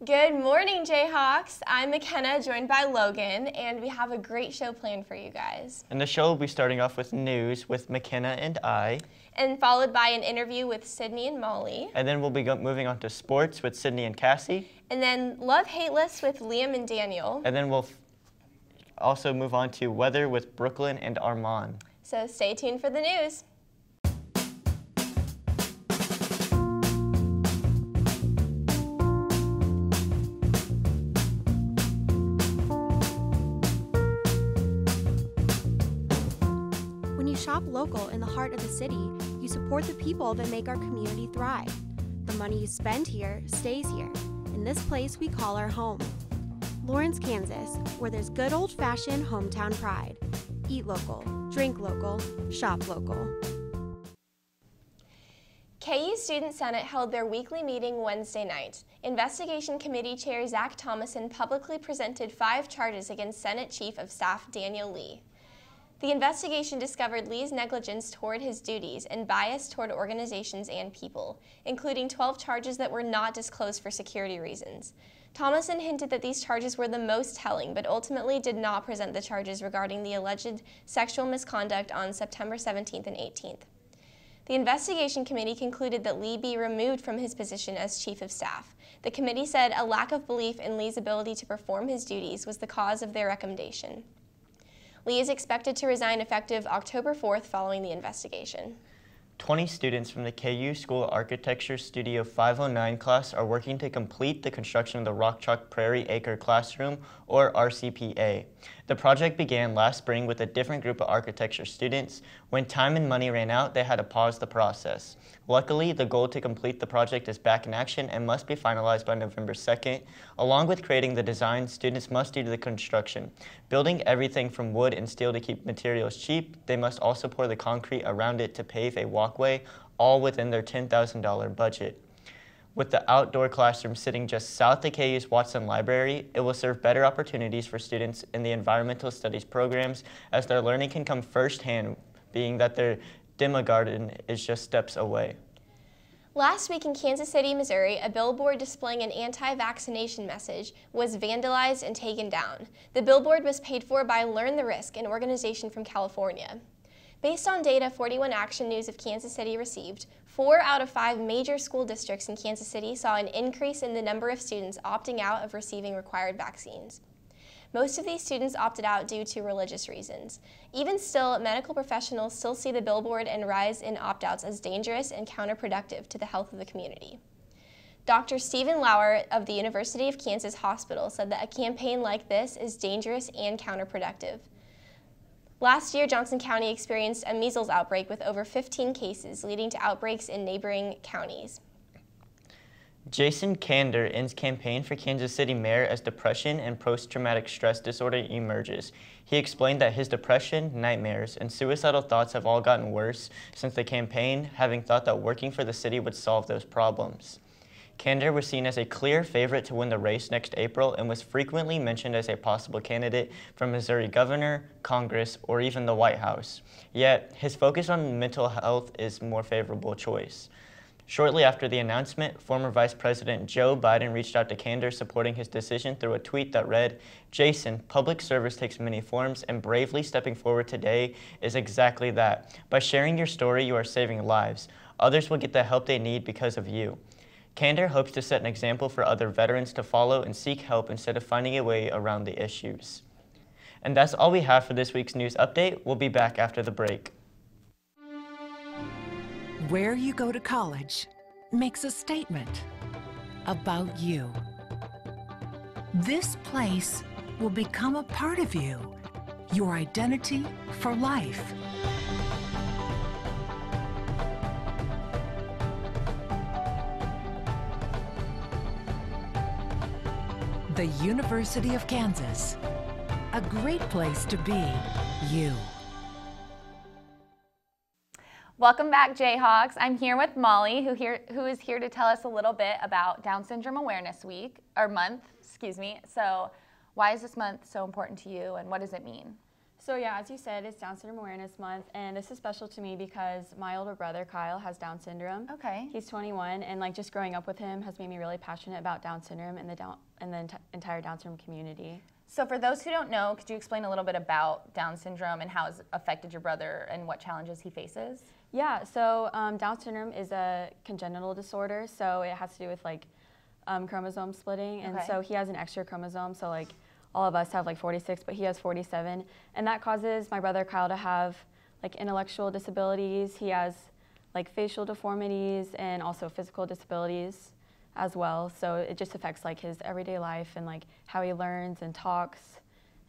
Good morning, Jayhawks. I'm McKenna, joined by Logan, and we have a great show planned for you guys. And the show will be starting off with news with McKenna and I. And followed by an interview with Sydney and Molly. And then we'll be moving on to sports with Sydney and Cassie. And then love-hate list with Liam and Daniel. And then we'll also move on to weather with Brooklyn and Armand. So stay tuned for the news. When you shop local in the heart of the city, you support the people that make our community thrive. The money you spend here stays here, in this place we call our home. Lawrence, Kansas, where there's good old-fashioned hometown pride. Eat local, drink local, shop local. KU Student Senate held their weekly meeting Wednesday night. Investigation Committee Chair Zach Thomason publicly presented 5 charges against Senate Chief of Staff Daniel Lee. The investigation discovered Lee's negligence toward his duties and bias toward organizations and people, including 12 charges that were not disclosed for security reasons. Thomason hinted that these charges were the most telling, but ultimately did not present the charges regarding the alleged sexual misconduct on September 17th and 18th. The investigation committee concluded that Lee be removed from his position as Chief of Staff. The committee said a lack of belief in Lee's ability to perform his duties was the cause of their recommendation. Lee is expected to resign effective October 4th following the investigation. 20 students from the KU School Architecture Studio 509 class are working to complete the construction of the Rock Chalk Prairie Acre Classroom, or RCPA. The project began last spring with a different group of architecture students. When time and money ran out, they had to pause the process. Luckily, the goal to complete the project is back in action and must be finalized by November 2nd. Along with creating the design, students must do the construction. Building everything from wood and steel to keep materials cheap, they must also pour the concrete around it to pave a walkway, all within their $10,000 budget. With the outdoor classroom sitting just south of KU's Watson Library, it will serve better opportunities for students in the environmental studies programs as their learning can come firsthand, being that their demo garden is just steps away. Last week in Kansas City, Missouri, a billboard displaying an anti-vaccination message was vandalized and taken down. The billboard was paid for by Learn the Risk, an organization from California. Based on data 41 Action News of Kansas City received, 4 out of 5 major school districts in Kansas City saw an increase in the number of students opting out of receiving required vaccines. Most of these students opted out due to religious reasons. Even still, medical professionals still see the billboard and rise in opt-outs as dangerous and counterproductive to the health of the community. Dr. Stephen Lauer of the University of Kansas Hospital said that a campaign like this is dangerous and counterproductive. Last year, Johnson County experienced a measles outbreak with over 15 cases, leading to outbreaks in neighboring counties. Jason Kander ends campaign for Kansas City mayor as depression and post-traumatic stress disorder emerges. He explained that his depression, nightmares, and suicidal thoughts have all gotten worse since the campaign, having thought that working for the city would solve those problems. Kander was seen as a clear favorite to win the race next April and was frequently mentioned as a possible candidate for Missouri governor, Congress, or even the White House. Yet, his focus on mental health is a more favorable choice. Shortly after the announcement, former Vice President Joe Biden reached out to Kander supporting his decision through a tweet that read, "Jason, public service takes many forms, and bravely stepping forward today is exactly that. By sharing your story, you are saving lives. Others will get the help they need because of you." Kander hopes to set an example for other veterans to follow and seek help instead of finding a way around the issues. And that's all we have for this week's news update. We'll be back after the break. Where you go to college makes a statement about you. This place will become a part of you, your identity for life. The University of Kansas, a great place to be you. Welcome back, Jayhawks. I'm here with Molly, who is here to tell us a little bit about Down Syndrome Awareness Week, or month, excuse me. So why is this month so important to you, and what does it mean? So yeah, as you said, it's Down Syndrome Awareness Month, and this is special to me because my older brother, Kyle, has Down syndrome. Okay. He's 21, and like just growing up with him has made me really passionate about Down syndrome and the entire Down syndrome community. So for those who don't know, could you explain a little bit about Down syndrome and how it's affected your brother and what challenges he faces? Yeah, so Down syndrome is a congenital disorder, so it has to do with like chromosome splitting, and so he has an extra chromosome, so like all of us have like 46, but he has 47, and that causes my brother Kyle to have like intellectual disabilities. He has like facial deformities and also physical disabilities as well, so it just affects like his everyday life and like how he learns and talks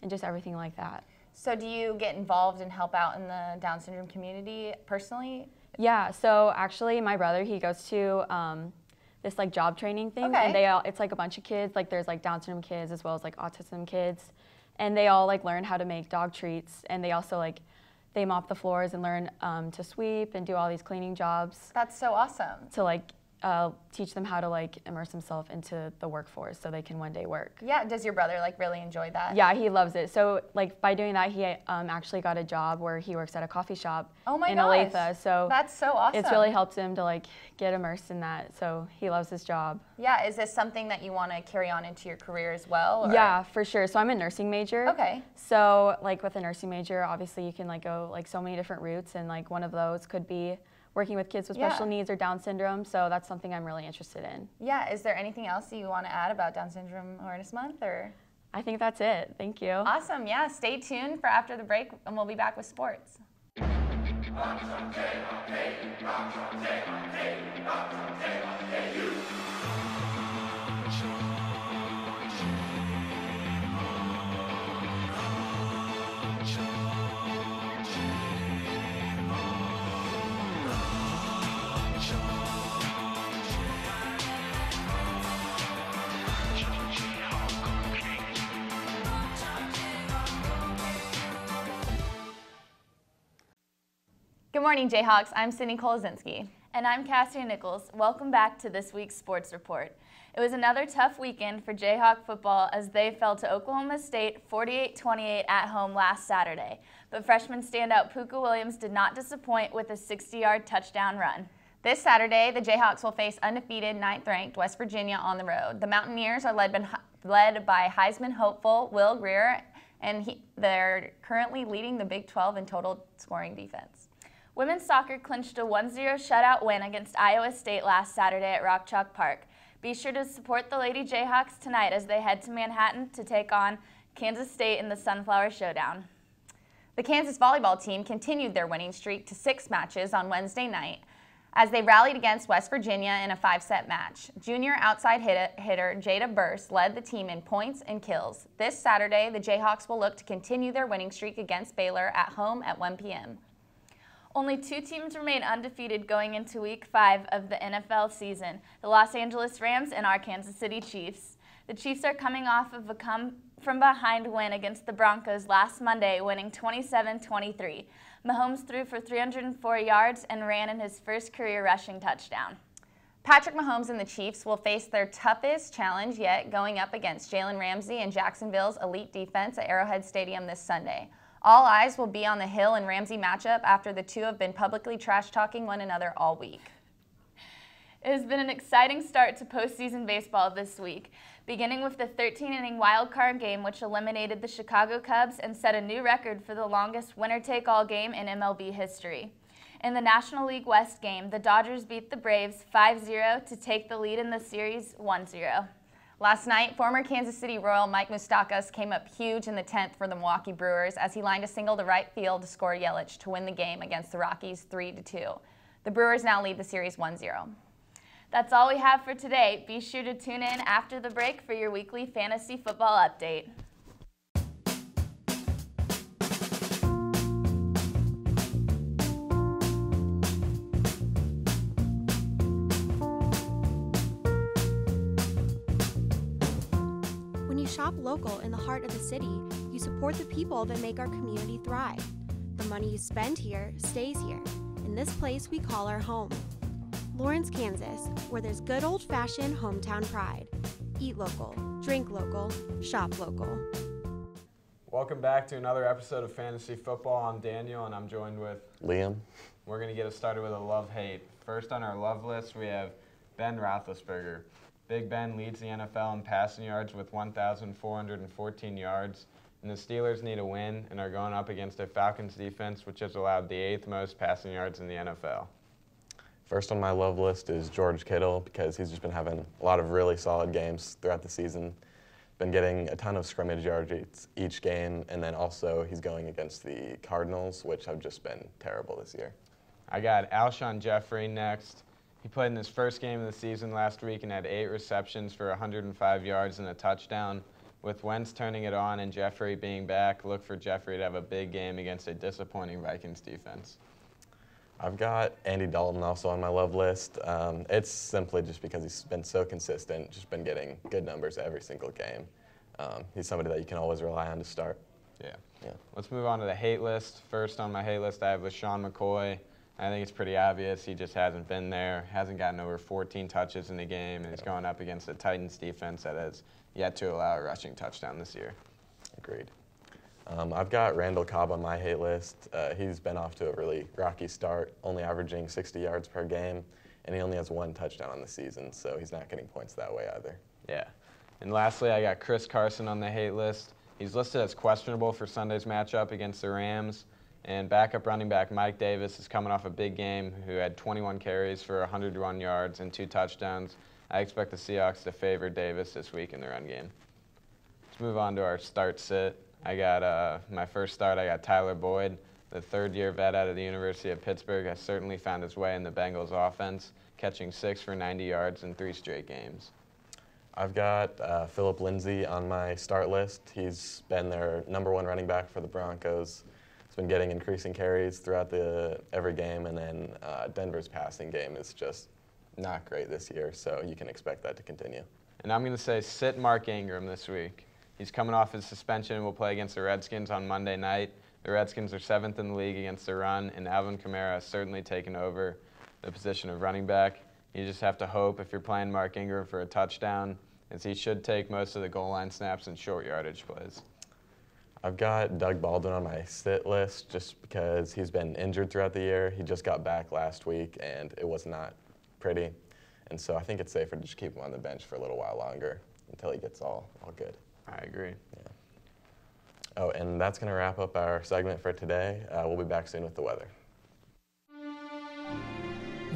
and just everything like that. So do you get involved and help out in the Down syndrome community personally? Yeah, so actually my brother, he goes to this like job training thing, and it's like a bunch of kids, like there's like Down syndrome kids as well as like autism kids, and they all like learn how to make dog treats, and they also like they mop the floors and learn to sweep and do all these cleaning jobs. That's so awesome. To like teach them how to like immerse themselves into the workforce so they can one day work. Yeah, does your brother like really enjoy that? Yeah, he loves it. So like by doing that, he actually got a job where he works at a coffee shop in Olathe. So that's so awesome. It's really helped him to like get immersed in that. So he loves his job. Yeah, is this something that you want to carry on into your career as well? Or? Yeah, for sure. So I'm a nursing major. Okay. So like with a nursing major, obviously you can like go like so many different routes, and like one of those could be working with kids with special needs or Down syndrome, so that's something I'm really interested in. Yeah, is there anything else you want to add about Down Syndrome Awareness Month, or? I think that's it. Thank you. Awesome, yeah, stay tuned for after the break, and we'll be back with sports. Good morning, Jayhawks. I'm Sydney Kolozinski. And I'm Cassie Nichols. Welcome back to this week's Sports Report. It was another tough weekend for Jayhawk football as they fell to Oklahoma State 48-28 at home last Saturday. But freshman standout Puka Williams did not disappoint with a 60-yard touchdown run. This Saturday, the Jayhawks will face undefeated 9th-ranked West Virginia on the road. The Mountaineers are led by Heisman hopeful Will Greer, and they're currently leading the Big 12 in total scoring defense. Women's soccer clinched a 1-0 shutout win against Iowa State last Saturday at Rock Chalk Park. Be sure to support the Lady Jayhawks tonight as they head to Manhattan to take on Kansas State in the Sunflower Showdown. The Kansas volleyball team continued their winning streak to 6 matches on Wednesday night as they rallied against West Virginia in a 5-set match. Junior outside hitter Jada Burse led the team in points and kills. This Saturday, the Jayhawks will look to continue their winning streak against Baylor at home at 1 p.m. Only 2 teams remain undefeated going into Week 5 of the NFL season, the Los Angeles Rams and our Kansas City Chiefs. The Chiefs are coming off of a come-from-behind win against the Broncos last Monday, winning 27-23. Mahomes threw for 304 yards and ran in his first career rushing touchdown. Patrick Mahomes and the Chiefs will face their toughest challenge yet, going up against Jalen Ramsey and Jacksonville's elite defense at Arrowhead Stadium this Sunday. All eyes will be on the Hill and Ramsey matchup after the two have been publicly trash-talking one another all week. It has been an exciting start to postseason baseball this week, beginning with the 13-inning wild-card game which eliminated the Chicago Cubs and set a new record for the longest winner-take-all game in MLB history. In the National League West game, the Dodgers beat the Braves 5-0 to take the lead in the series 1-0. Last night, former Kansas City Royal Mike Moustakas came up huge in the 10th for the Milwaukee Brewers as he lined a single to right field to score Yelich to win the game against the Rockies 3-2. The Brewers now lead the series 1-0. That's all we have for today. Be sure to tune in after the break for your weekly fantasy football update. When you shop local in the heart of the city, you support the people that make our community thrive. The money you spend here stays here, in this place we call our home. Lawrence, Kansas, where there's good old-fashioned hometown pride. Eat local, drink local, shop local. Welcome back to another episode of Fantasy Football. I'm Daniel, and I'm joined with Liam. We're going to get us started with a love-hate. First on our love list, we have Ben Roethlisberger. Big Ben leads the NFL in passing yards with 1,414 yards, and the Steelers need a win and are going up against a Falcons defense, which has allowed the 8th most passing yards in the NFL. First on my love list is George Kittle, because he's just been having a lot of really solid games throughout the season. Been getting a ton of scrimmage yards each game, and then also he's going against the Cardinals, which have just been terrible this year. I got Alshon Jeffrey next. He played in his first game of the season last week and had 8 receptions for 105 yards and a touchdown. With Wentz turning it on and Jeffrey being back, look for Jeffrey to have a big game against a disappointing Vikings defense. I've got Andy Dalton also on my love list. It's simply just because he's been so consistent, just been getting good numbers every single game. He's somebody that you can always rely on to start. Yeah. Let's move on to the hate list. First on my hate list, I have LaShawn McCoy. I think it's pretty obvious. He just hasn't been there, hasn't gotten over 14 touches in the game, and he's going up against the Titans defense that has yet to allow a rushing touchdown this year. Agreed. I've got Randall Cobb on my hate list. He's been off to a really rocky start, only averaging 60 yards per game, and he only has 1 touchdown on the season, so he's not getting points that way either. Yeah. And lastly, I got Chris Carson on the hate list. He's listed as questionable for Sunday's matchup against the Rams, and backup running back Mike Davis is coming off a big game who had 21 carries for 101 yards and 2 touchdowns. I expect the Seahawks to favor Davis this week in the run game. Let's move on to our start-sit. I got my first start, I got Tyler Boyd. The third-year vet out of the University of Pittsburgh has certainly found his way in the Bengals offense, catching 6 for 90 yards in 3 straight games. I've got Phillip Lindsay on my start list. He's been their #1 running back for the Broncos. He's been getting increasing carries throughout every game, and then Denver's passing game is just not great this year, so you can expect that to continue. And I'm going to say sit Mark Ingram this week. He's coming off his suspension and will play against the Redskins on Monday night. The Redskins are 7th in the league against the run, and Alvin Kamara has certainly taken over the position of running back. You just have to hope if you're playing Mark Ingram for a touchdown, as he should take most of the goal line snaps and short yardage plays. I've got Doug Baldwin on my sit list just because he's been injured throughout the year. He just got back last week, and it was not pretty. And so I think it's safer to just keep him on the bench for a little while longer until he gets all good. I agree. Yeah. Oh, and that's going to wrap up our segment for today. We'll be back soon with the weather.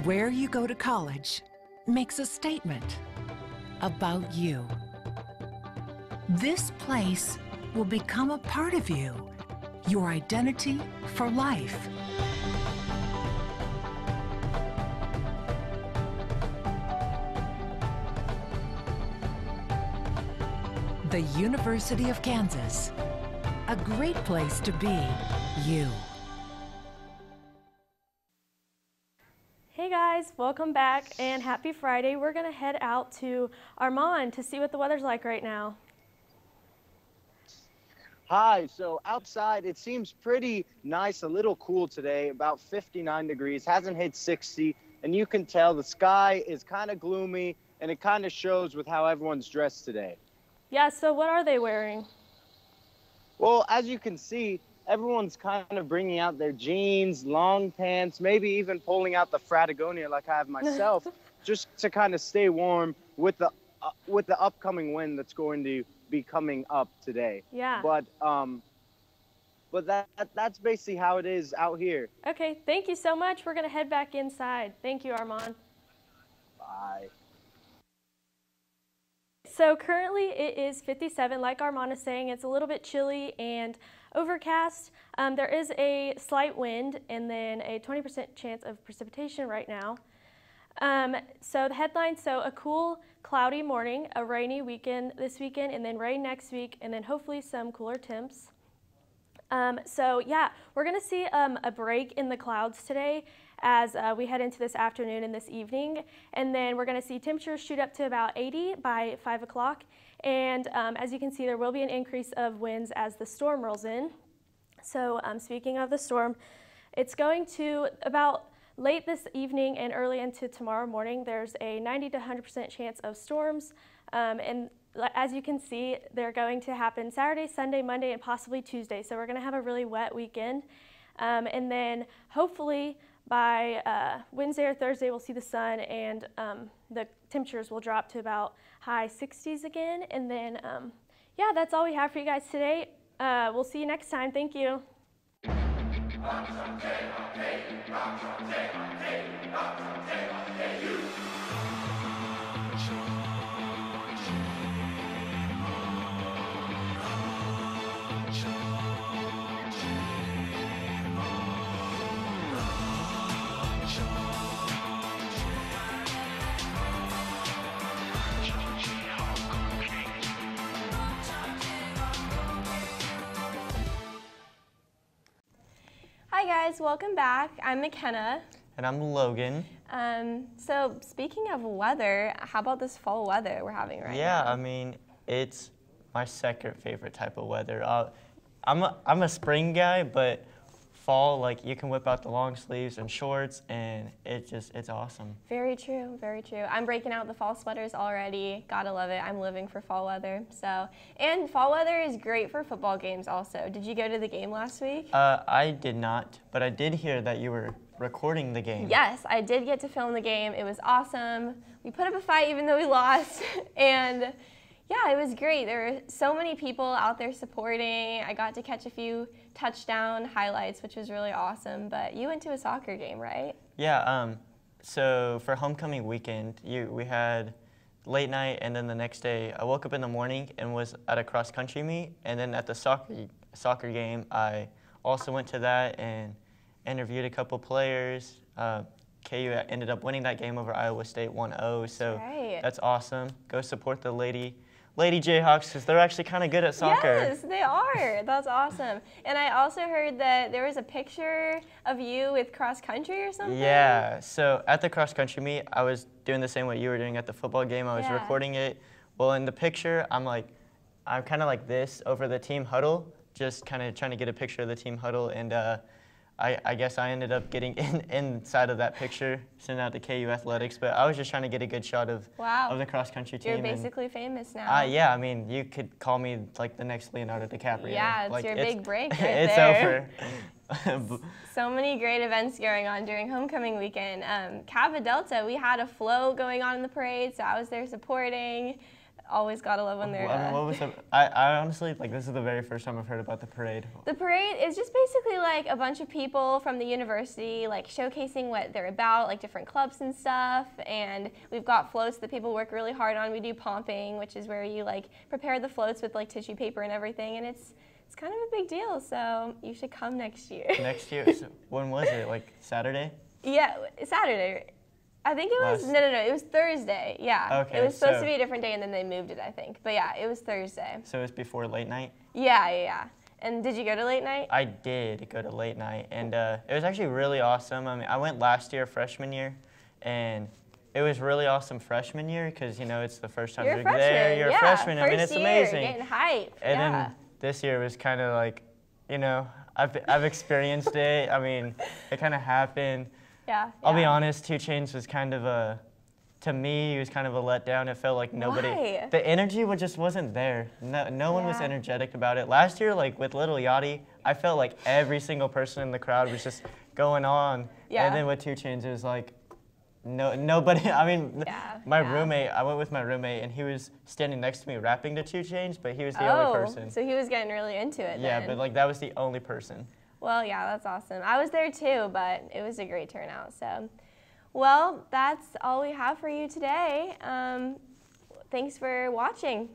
Where you go to college makes a statement about you. This place will become a part of you, your identity for life. The University of Kansas, a great place to be you. Hey guys, welcome back and happy Friday. We're gonna head out to Armand to see what the weather's like right now. Hi, so outside it seems pretty nice, a little cool today, about 59 degrees, hasn't hit 60, and you can tell the sky is kind of gloomy and it kind of shows with how everyone's dressed today. Yeah, so what are they wearing? Well, as you can see, everyone's kind of bringing out their jeans, long pants, maybe even pulling out the Fratagonia like I have myself, just to kind of stay warm with the upcoming wind that's going to be coming up today. Yeah. But that's basically how it is out here. Okay, thank you so much. We're gonna head back inside. Thank you, Armand. Bye. So currently it is 57, like Armand is saying. It's a little bit chilly and overcast. There is a slight wind and then a 20% chance of precipitation right now. So the headline, a cool, cloudy morning, a rainy weekend this weekend, and then rain next week, and then hopefully some cooler temps. So yeah, we're gonna see a break in the clouds today as we head into this afternoon and this evening. And then we're gonna see temperatures shoot up to about 80 by 5 o'clock. And as you can see, there will be an increase of winds as the storm rolls in. So speaking of the storm, it's going to about late this evening and early into tomorrow morning, there's a 90 to 100% chance of storms. And as you can see, they're going to happen Saturday, Sunday, Monday, and possibly Tuesday. So we're going to have a really wet weekend. And then hopefully by Wednesday or Thursday, we'll see the sun, and the temperatures will drop to about high 60s again. And then, yeah, that's all we have for you guys today. We'll see you next time. Thank you. Hi guys, welcome back. I'm McKenna. And I'm Logan. So speaking of weather, how about this fall weather we're having right now? Yeah, I mean, it's my second favorite type of weather. I'm a spring guy, but fall, like, you can whip out the long sleeves and shorts, and it's awesome. Very true, very true. I'm breaking out the fall sweaters already. Gotta love it. I'm living for fall weather. So, and fall weather is great for football games also. Did you go to the game last week? I did not, but I did hear that you were recording the game. Yes, I did get to film the game. It was awesome. We put up a fight even though we lost, and yeah, it was great. There were so many people out there supporting. I got to catch a few touchdown highlights, which was really awesome. But you went to a soccer game, right? Yeah, so for homecoming weekend, we had late night, and then the next day I woke up in the morning and was at a cross-country meet, and then at the soccer game, I also went to that and interviewed a couple players. KU ended up winning that game over Iowa State 1-0, so that's awesome. Go support the Lady Jayhawks, because they're actually kind of good at soccer. Yes, they are. That's awesome. And I also heard that there was a picture of you with cross country or something. Yeah, so at the cross country meet, I was doing the same what you were doing at the football game. I was recording it. Well, in the picture, I'm kind of like this over the team huddle, just kind of trying to get a picture of the team huddle, and I guess I ended up getting inside of that picture, sent out to KU Athletics, but I was just trying to get a good shot of the cross-country team. You're basically famous now. Yeah, I mean, you could call me like the next Leonardo DiCaprio. Yeah, it's your big break right it's there. over. So many great events going on during homecoming weekend. Kappa Delta, we had a float going on in the parade, so I was there supporting. Always gotta love when they're. What was I honestly, like, this is the very first time I've heard about the parade. The parade is just basically like a bunch of people from the university, like, showcasing what they're about, like different clubs and stuff. And we've got floats that people work really hard on. We do pomping, which is where you like prepare the floats with like tissue paper and everything, and it's kind of a big deal. So you should come next year. Next year? So when was it? Like Saturday? Yeah, Saturday. I think it was, no, it was Thursday, yeah. Okay, it was supposed to be a different day and then they moved it, I think. But yeah, it was Thursday. So it was before late night? Yeah. And did you go to late night? I did go to late night, and it was actually really awesome. I mean, I went last year, freshman year, and it was really awesome freshman year because, you know, it's the first time you're there. You're a freshman. I mean, it's amazing. Getting hype. And then this year was kind of like, you know, I've experienced it. I mean, it kind of happened. Yeah. I'll be honest, 2 Chainz was kind of to me, it was kind of a letdown. It felt like nobody, Why? The energy just wasn't there. No one was energetic about it. Last year, like with Lil Yachty, I felt like every single person in the crowd was just going on. Yeah. And then with 2 Chainz, it was like, nobody, I mean, my roommate, I went with my roommate, and he was standing next to me rapping to 2 Chainz, but he was the only person. So he was getting really into it Yeah, then. but like that was the only person. Well, yeah, that's awesome. I was there too, but it was a great turnout. So, well, that's all we have for you today. Thanks for watching.